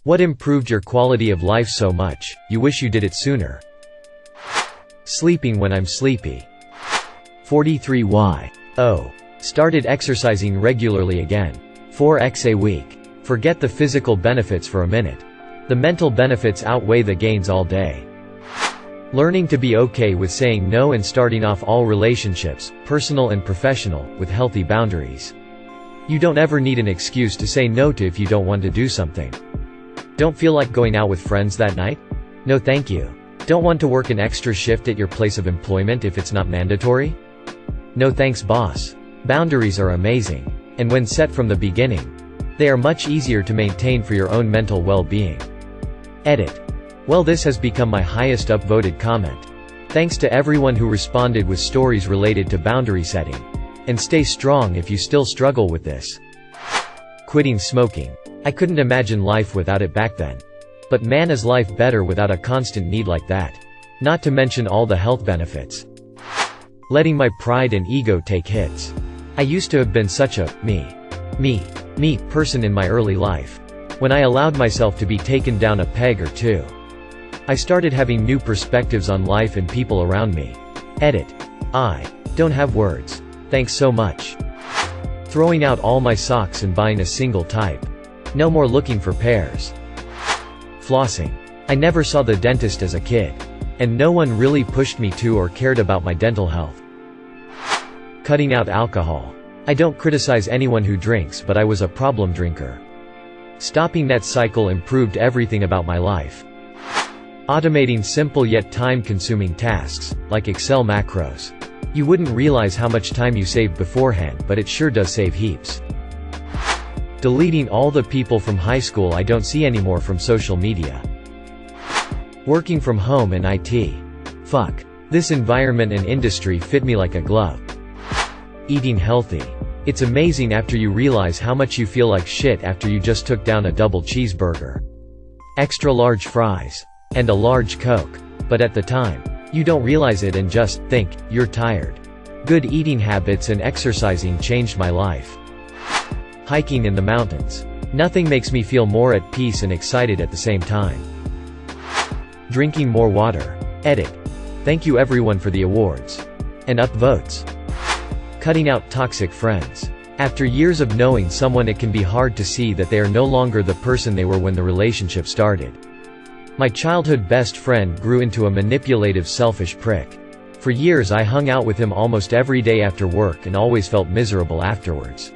What improved your quality of life so much, you wish you did it sooner? Sleeping when I'm sleepy. 43 Oh. Started exercising regularly again. 4x a week. Forget the physical benefits for a minute. The mental benefits outweigh the gains all day. Learning to be okay with saying no and starting off all relationships, personal and professional, with healthy boundaries. You don't ever need an excuse to say no to if you don't want to do something. Don't feel like going out with friends that night? No thank you. Don't want to work an extra shift at your place of employment if it's not mandatory? No thanks boss. Boundaries are amazing. And when set from the beginning, they are much easier to maintain for your own mental well-being. Edit. Well, this has become my highest upvoted comment. Thanks to everyone who responded with stories related to boundary setting. And stay strong if you still struggle with this. Quitting smoking. I couldn't imagine life without it back then. But man, is life better without a constant need like that. Not to mention all the health benefits. Letting my pride and ego take hits. I used to have been such a me person in my early life. When I allowed myself to be taken down a peg or two, I started having new perspectives on life and people around me. Edit. I don't have words. Thanks so much. Throwing out all my socks and buying a single type. No more looking for pairs. Flossing. I never saw the dentist as a kid. And no one really pushed me to or cared about my dental health. Cutting out alcohol. I don't criticize anyone who drinks, but I was a problem drinker. Stopping that cycle improved everything about my life. Automating simple yet time-consuming tasks, like Excel macros. You wouldn't realize how much time you saved beforehand, but it sure does save heaps. Deleting all the people from high school I don't see anymore from social media. Working from home and IT. Fuck. This environment and industry fit me like a glove. Eating healthy. It's amazing after you realize how much you feel like shit after you just took down a double cheeseburger. Extra large fries. And a large Coke. But at the time, you don't realize it and just think you're tired. Good eating habits and exercising changed my life. Hiking in the mountains. Nothing makes me feel more at peace and excited at the same time. Drinking more water. Edit. Thank you everyone for the awards. And upvotes. Cutting out toxic friends. After years of knowing someone, it can be hard to see that they are no longer the person they were when the relationship started. My childhood best friend grew into a manipulative, selfish prick. For years I hung out with him almost every day after work and always felt miserable afterwards.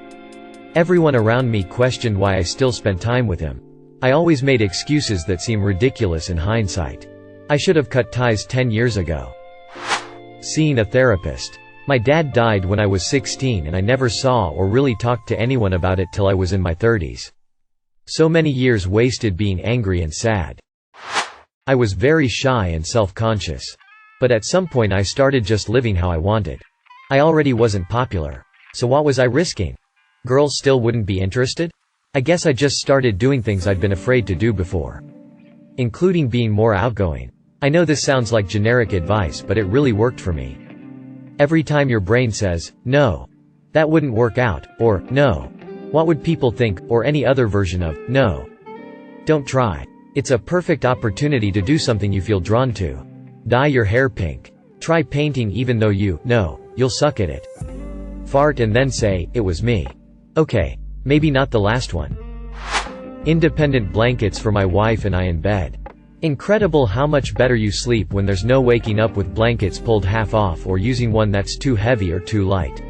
Everyone around me questioned why I still spent time with him. I always made excuses that seem ridiculous in hindsight. I should have cut ties 10 years ago. Seeing a therapist. My dad died when I was 16 and I never saw or really talked to anyone about it till I was in my 30s. So many years wasted being angry and sad. I was very shy and self-conscious. But at some point I started just living how I wanted. I already wasn't popular. So what was I risking? Girls still wouldn't be interested? I guess I just started doing things I'd been afraid to do before. Including being more outgoing. I know this sounds like generic advice, but it really worked for me. Every time your brain says, no, that wouldn't work out, or, no, what would people think, or any other version of, no, don't try. It's a perfect opportunity to do something you feel drawn to. Dye your hair pink. Try painting even though you know you'll suck at it. Fart and then say, it was me. Okay, maybe not the last one. Independent blankets for my wife and I in bed. Incredible how much better you sleep when there's no waking up with blankets pulled half off or using one that's too heavy or too light.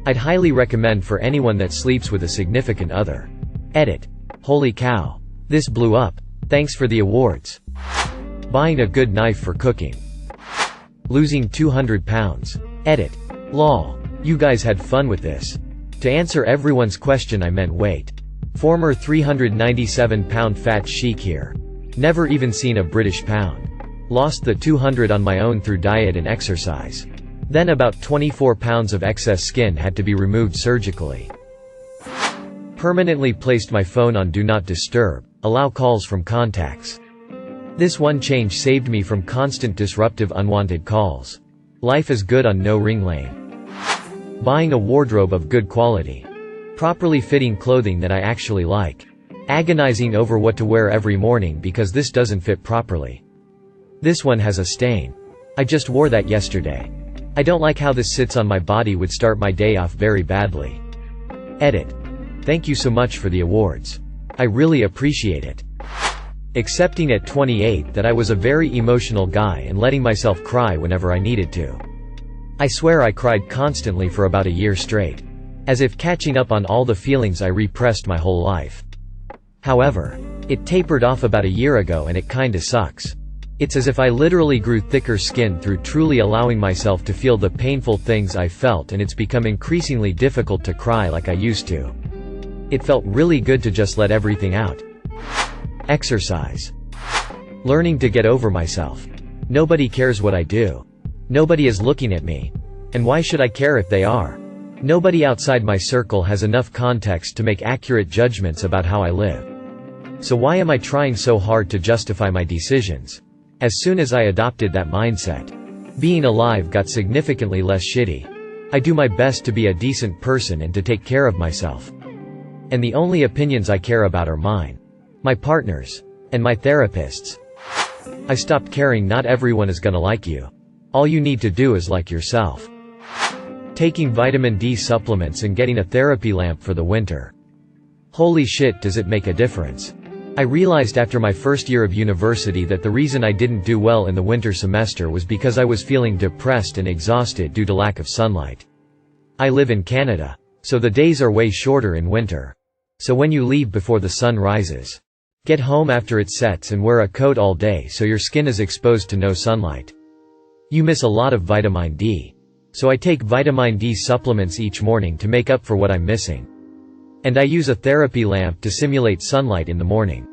I'd highly recommend for anyone that sleeps with a significant other. Edit. Holy cow. This blew up. Thanks for the awards. Buying a good knife for cooking. Losing 200 pounds. Edit. Lol. You guys had fun with this. To answer everyone's question I meant weight. Former 397-pound fat chic here. Never even seen a British pound. Lost the 200 on my own through diet and exercise. Then about 24 pounds of excess skin had to be removed surgically. Permanently placed my phone on Do Not Disturb. Allow calls from contacts. This one change saved me from constant disruptive unwanted calls. Life is good on no ring lane. Buying a wardrobe of good quality. Properly fitting clothing that I actually like. Agonizing over what to wear every morning because this doesn't fit properly. This one has a stain. I just wore that yesterday. I don't like how this sits on my body, would start my day off very badly. Edit. Thank you so much for the awards. I really appreciate it. Accepting at 28 that I was a very emotional guy and letting myself cry whenever I needed to. I swear I cried constantly for about a year straight. As if catching up on all the feelings I repressed my whole life. However, it tapered off about a year ago and it kinda sucks. It's as if I literally grew thicker skin through truly allowing myself to feel the painful things I felt, and it's become increasingly difficult to cry like I used to. It felt really good to just let everything out. Exercise. Learning to get over myself. Nobody cares what I do. Nobody is looking at me. And why should I care if they are? Nobody outside my circle has enough context to make accurate judgments about how I live. So why am I trying so hard to justify my decisions? As soon as I adopted that mindset, being alive got significantly less shitty. I do my best to be a decent person and to take care of myself. And the only opinions I care about are mine, my partner's, and my therapist's. I stopped caring not everyone is gonna like you. All you need to do is like yourself. Taking vitamin D supplements and getting a therapy lamp for the winter. Holy shit, does it make a difference. I realized after my first year of university that the reason I didn't do well in the winter semester was because I was feeling depressed and exhausted due to lack of sunlight. I live in Canada, so the days are way shorter in winter. So when you leave before the sun rises, get home after it sets and wear a coat all day so your skin is exposed to no sunlight. You miss a lot of vitamin D. So I take vitamin D supplements each morning to make up for what I'm missing. And I use a therapy lamp to simulate sunlight in the morning.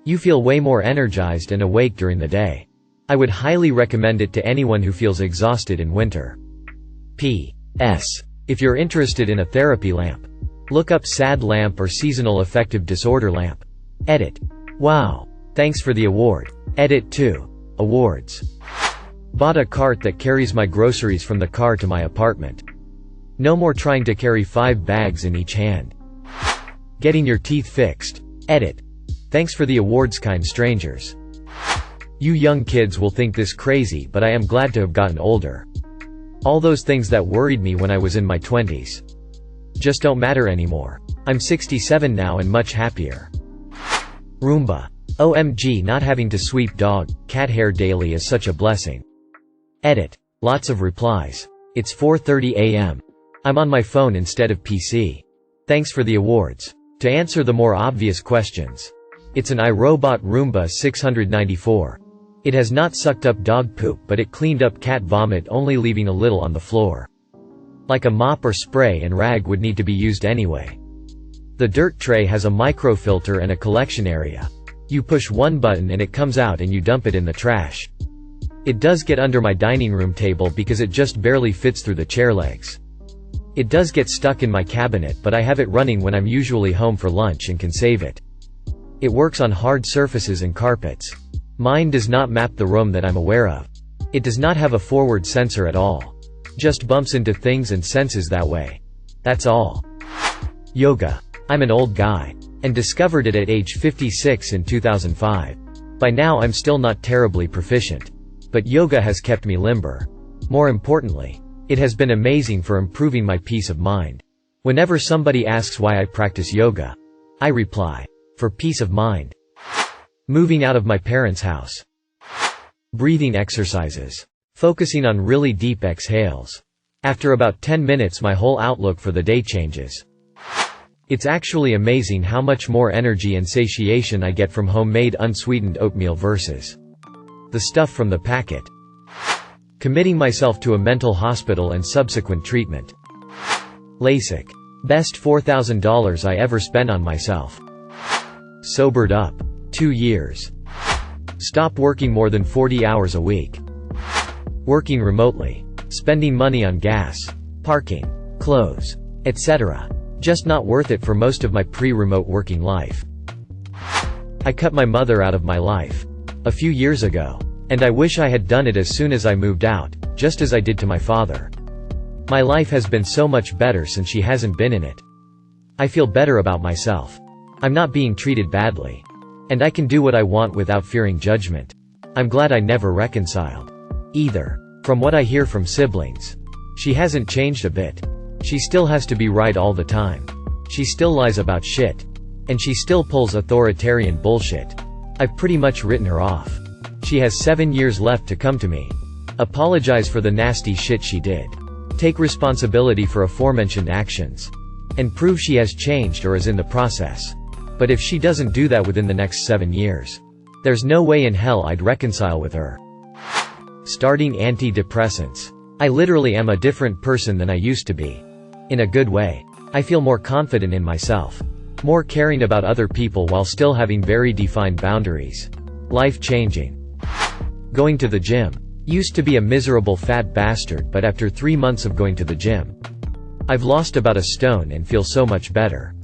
You feel way more energized and awake during the day. I would highly recommend it to anyone who feels exhausted in winter. P.S. If you're interested in a therapy lamp, look up SAD lamp or seasonal affective disorder lamp. Edit. Wow. Thanks for the award. Edit 2. Awards. Bought a cart that carries my groceries from the car to my apartment. No more trying to carry 5 bags in each hand. Getting your teeth fixed. Edit. Thanks for the awards, kind strangers. You young kids will think this crazy, but I am glad to have gotten older. All those things that worried me when I was in my 20s just don't matter anymore. I'm 67 now and much happier. Roomba. OMG, not having to sweep dog, cat hair daily is such a blessing. Edit. Lots of replies. It's 4:30 a.m. I'm on my phone instead of PC. Thanks for the awards. To answer the more obvious questions. It's an iRobot Roomba 694. It has not sucked up dog poop, but it cleaned up cat vomit, only leaving a little on the floor. Like a mop or spray and rag would need to be used anyway. The dirt tray has a microfilter and a collection area. You push one button and it comes out and you dump it in the trash. It does get under my dining room table because it just barely fits through the chair legs. It does get stuck in my cabinet, but I have it running when I'm usually home for lunch and can save it. It works on hard surfaces and carpets. Mine does not map the room that I'm aware of. It does not have a forward sensor at all. Just bumps into things and senses that way. That's all. Yoga. I'm an old guy. And discovered it at age 56 in 2005. By now I'm still not terribly proficient. But yoga has kept me limber. More importantly, it has been amazing for improving my peace of mind. Whenever somebody asks why I practice yoga, I reply, for peace of mind. Moving out of my parents' house. Breathing exercises. Focusing on really deep exhales. After about 10 minutes my whole outlook for the day changes. It's actually amazing how much more energy and satiation I get from homemade unsweetened oatmeal versus the stuff from the packet. Committing myself to a mental hospital and subsequent treatment. LASIK. Best $4,000 I ever spent on myself. Sobered up. 2 years. Stop working more than 40 hours a week. Working remotely. Spending money on gas, parking, clothes, etc. Just not worth it for most of my pre-remote working life. I cut my mother out of my life a few years ago. And I wish I had done it as soon as I moved out, just as I did to my father. My life has been so much better since she hasn't been in it. I feel better about myself. I'm not being treated badly. And I can do what I want without fearing judgment. I'm glad I never reconciled. Either. From what I hear from siblings. She hasn't changed a bit. She still has to be right all the time. She still lies about shit. And she still pulls authoritarian bullshit. I've pretty much written her off. She has 7 years left to come to me. Apologize for the nasty shit she did. Take responsibility for aforementioned actions. And prove she has changed or is in the process. But if she doesn't do that within the next 7 years, there's no way in hell I'd reconcile with her. Starting antidepressants. I literally am a different person than I used to be. In a good way. I feel more confident in myself. More caring about other people while still having very defined boundaries. Life-changing. Going to the gym. Used to be a miserable fat bastard, but after 3 months of going to the gym, I've lost about a stone and feel so much better.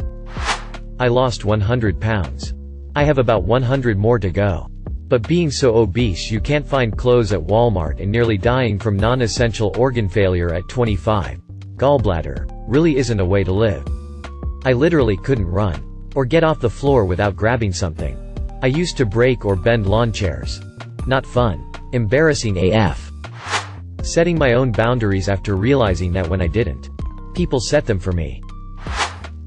I lost 100 pounds. I have about 100 more to go. But being so obese you can't find clothes at Walmart and nearly dying from non-essential organ failure at 25, gallbladder, really isn't a way to live. I literally couldn't run. Or get off the floor without grabbing something. I used to break or bend lawn chairs. Not fun. Embarrassing AF. Setting my own boundaries after realizing that when I didn't, people set them for me.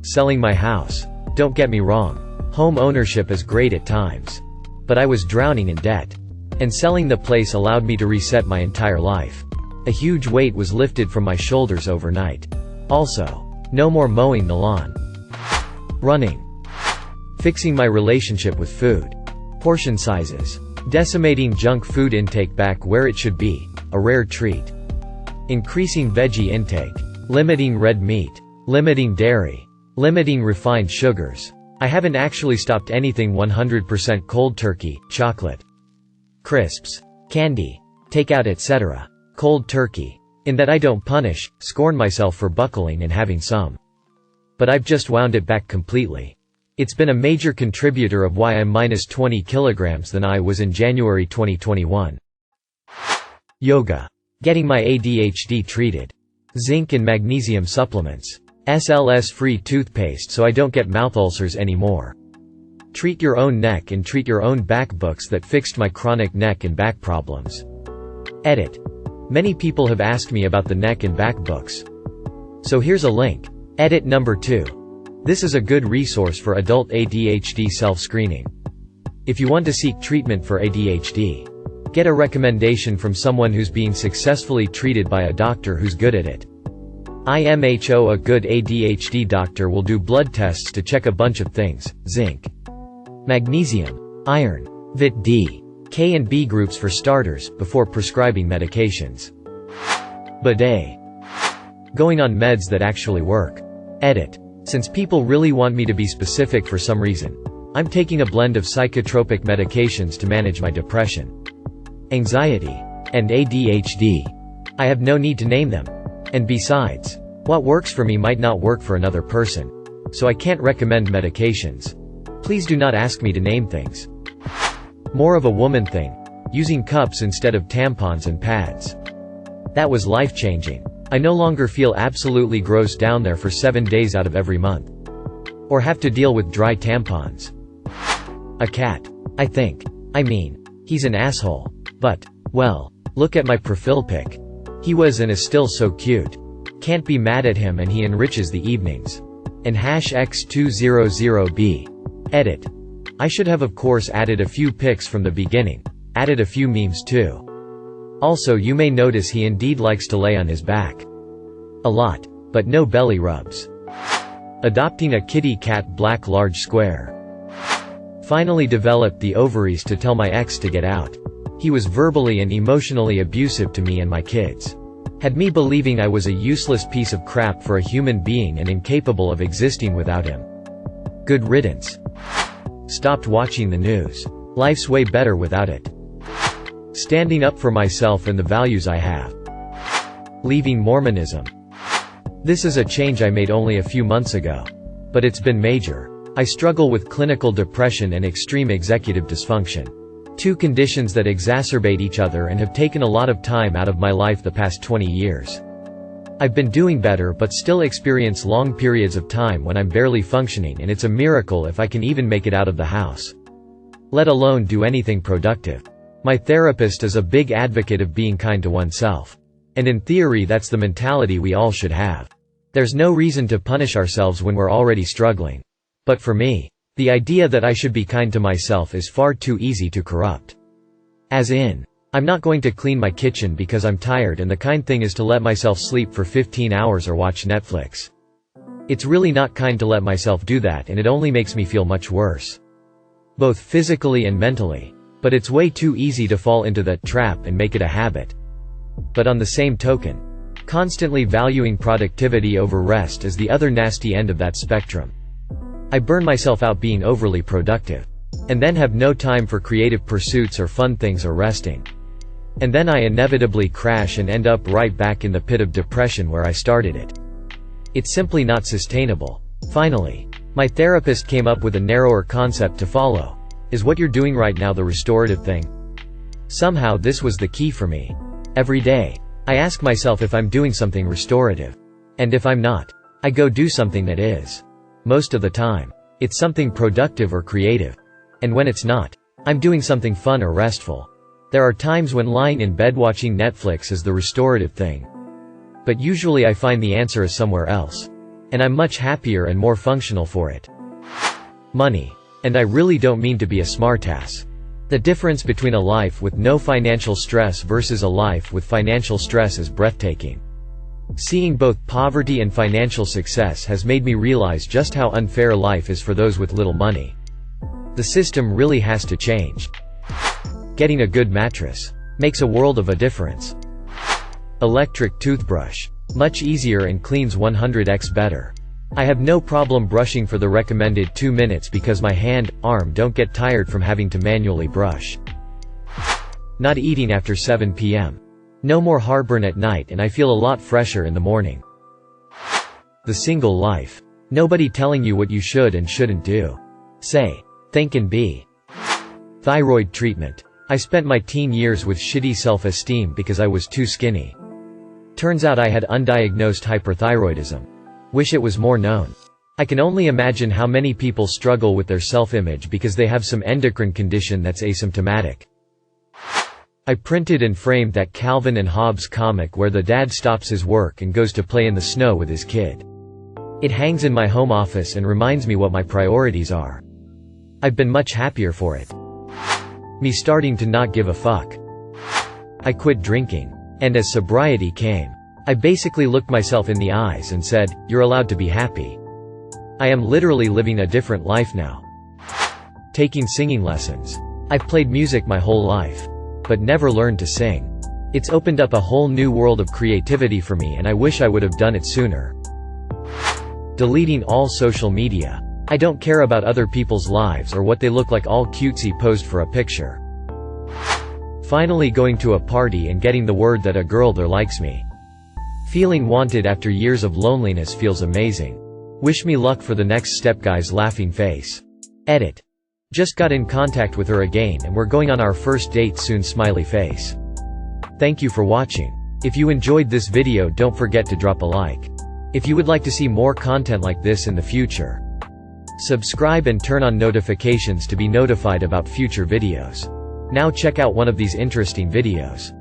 Selling my house. Don't get me wrong. Home ownership is great at times. But I was drowning in debt. And selling the place allowed me to reset my entire life. A huge weight was lifted from my shoulders overnight. Also, no more mowing the lawn. Running. Fixing my relationship with food. Portion sizes. Decimating junk food intake back where it should be, a rare treat. Increasing veggie intake. Limiting red meat. Limiting dairy. Limiting refined sugars. I haven't actually stopped anything 100% cold turkey, chocolate, crisps, candy, takeout etc. Cold turkey. In that I don't punish, scorn myself for buckling and having some. But I've just wound it back completely. It's been a major contributor of why I'm minus 20 kilograms than I was in January 2021. Yoga. Getting my ADHD treated. Zinc and magnesium supplements. SLS-free toothpaste so I don't get mouth ulcers anymore. Treat Your Own Neck and Treat Your Own Back books that fixed my chronic neck and back problems. Edit. Many people have asked me about the neck and back books. So here's a link. Edit number 2. This is a good resource for adult ADHD self-screening. If you want to seek treatment for ADHD, get a recommendation from someone who's being successfully treated by a doctor who's good at it. IMHO. A good ADHD doctor will do blood tests to check a bunch of things: zinc, magnesium, iron, Vit D, K and B groups for starters, before prescribing medications. Bidet. Going on meds that actually work. Edit. Since people really want me to be specific for some reason, I'm taking a blend of psychotropic medications to manage my depression, anxiety, and ADHD. I have no need to name them. And besides, what works for me might not work for another person. So I can't recommend medications. Please do not ask me to name things. More of a woman thing. Using cups instead of tampons and pads. That was life-changing. I no longer feel absolutely gross down there for 7 days out of every month. Or have to deal with dry tampons. A cat. I think. I mean, he's an asshole. But, well, look at my profile pic. He was and is still so cute. Can't be mad at him, and he enriches the evenings. And #X200B. Edit. I should have of course added a few pics from the beginning. Added a few memes too. Also, you may notice he indeed likes to lay on his back. A lot. But no belly rubs. Adopting a kitty cat black large square. Finally developed the ovaries to tell my ex to get out. He was verbally and emotionally abusive to me and my kids. Had me believing I was a useless piece of crap for a human being and incapable of existing without him. Good riddance. Stopped watching the news. Life's way better without it. Standing up for myself and the values I have. Leaving Mormonism. This is a change I made only a few months ago. But it's been major. I struggle with clinical depression and extreme executive dysfunction. Two conditions that exacerbate each other and have taken a lot of time out of my life the past 20 years. I've been doing better but still experience long periods of time when I'm barely functioning, and it's a miracle if I can even make it out of the house. Let alone do anything productive. My therapist is a big advocate of being kind to oneself. And in theory that's the mentality we all should have. There's no reason to punish ourselves when we're already struggling. But for me, the idea that I should be kind to myself is far too easy to corrupt. As in, I'm not going to clean my kitchen because I'm tired, and the kind thing is to let myself sleep for 15 hours or watch Netflix. It's really not kind to let myself do that, and it only makes me feel much worse. Both physically and mentally. But it's way too easy to fall into that trap and make it a habit. But on the same token, constantly valuing productivity over rest is the other nasty end of that spectrum. I burn myself out being overly productive. And then have no time for creative pursuits or fun things or resting. And then I inevitably crash and end up right back in the pit of depression where I started it. It's simply not sustainable. Finally, my therapist came up with a narrower concept to follow. Is what you're doing right now the restorative thing? Somehow this was the key for me. Every day, I ask myself if I'm doing something restorative. And if I'm not, I go do something that is. Most of the time, it's something productive or creative. And when it's not, I'm doing something fun or restful. There are times when lying in bed watching Netflix is the restorative thing. But usually I find the answer is somewhere else. And I'm much happier and more functional for it. Money. And I really don't mean to be a smartass. The difference between a life with no financial stress versus a life with financial stress is breathtaking. Seeing both poverty and financial success has made me realize just how unfair life is for those with little money. The system really has to change. Getting a good mattress makes a world of a difference. Electric toothbrush. Much easier and cleans 100x better. I have no problem brushing for the recommended 2 minutes because my hand, arm don't get tired from having to manually brush. Not eating after 7 p.m. No more heartburn at night, and I feel a lot fresher in the morning. The single life. Nobody telling you what you should and shouldn't do. Say, think and be. Thyroid treatment. I spent my teen years with shitty self-esteem because I was too skinny. Turns out I had undiagnosed hyperthyroidism. Wish it was more known. I can only imagine how many people struggle with their self-image because they have some endocrine condition that's asymptomatic. I printed and framed that Calvin and Hobbes comic where the dad stops his work and goes to play in the snow with his kid. It hangs in my home office and reminds me what my priorities are. I've been much happier for it. Me starting to not give a fuck. I quit drinking. And as sobriety came, I basically looked myself in the eyes and said, "You're allowed to be happy." I am literally living a different life now. Taking singing lessons. I've played music my whole life, but never learned to sing. It's opened up a whole new world of creativity for me, and I wish I would have done it sooner. Deleting all social media. I don't care about other people's lives or what they look like all cutesy posed for a picture. Finally going to a party and getting the word that a girl there likes me. Feeling wanted after years of loneliness feels amazing. Wish me luck for the next step, guy's laughing face. Edit. Just got in contact with her again and we're going on our first date soon, smiley face. Thank you for watching. If you enjoyed this video, don't forget to drop a like. If you would like to see more content like this in the future, subscribe and turn on notifications to be notified about future videos. Now check out one of these interesting videos.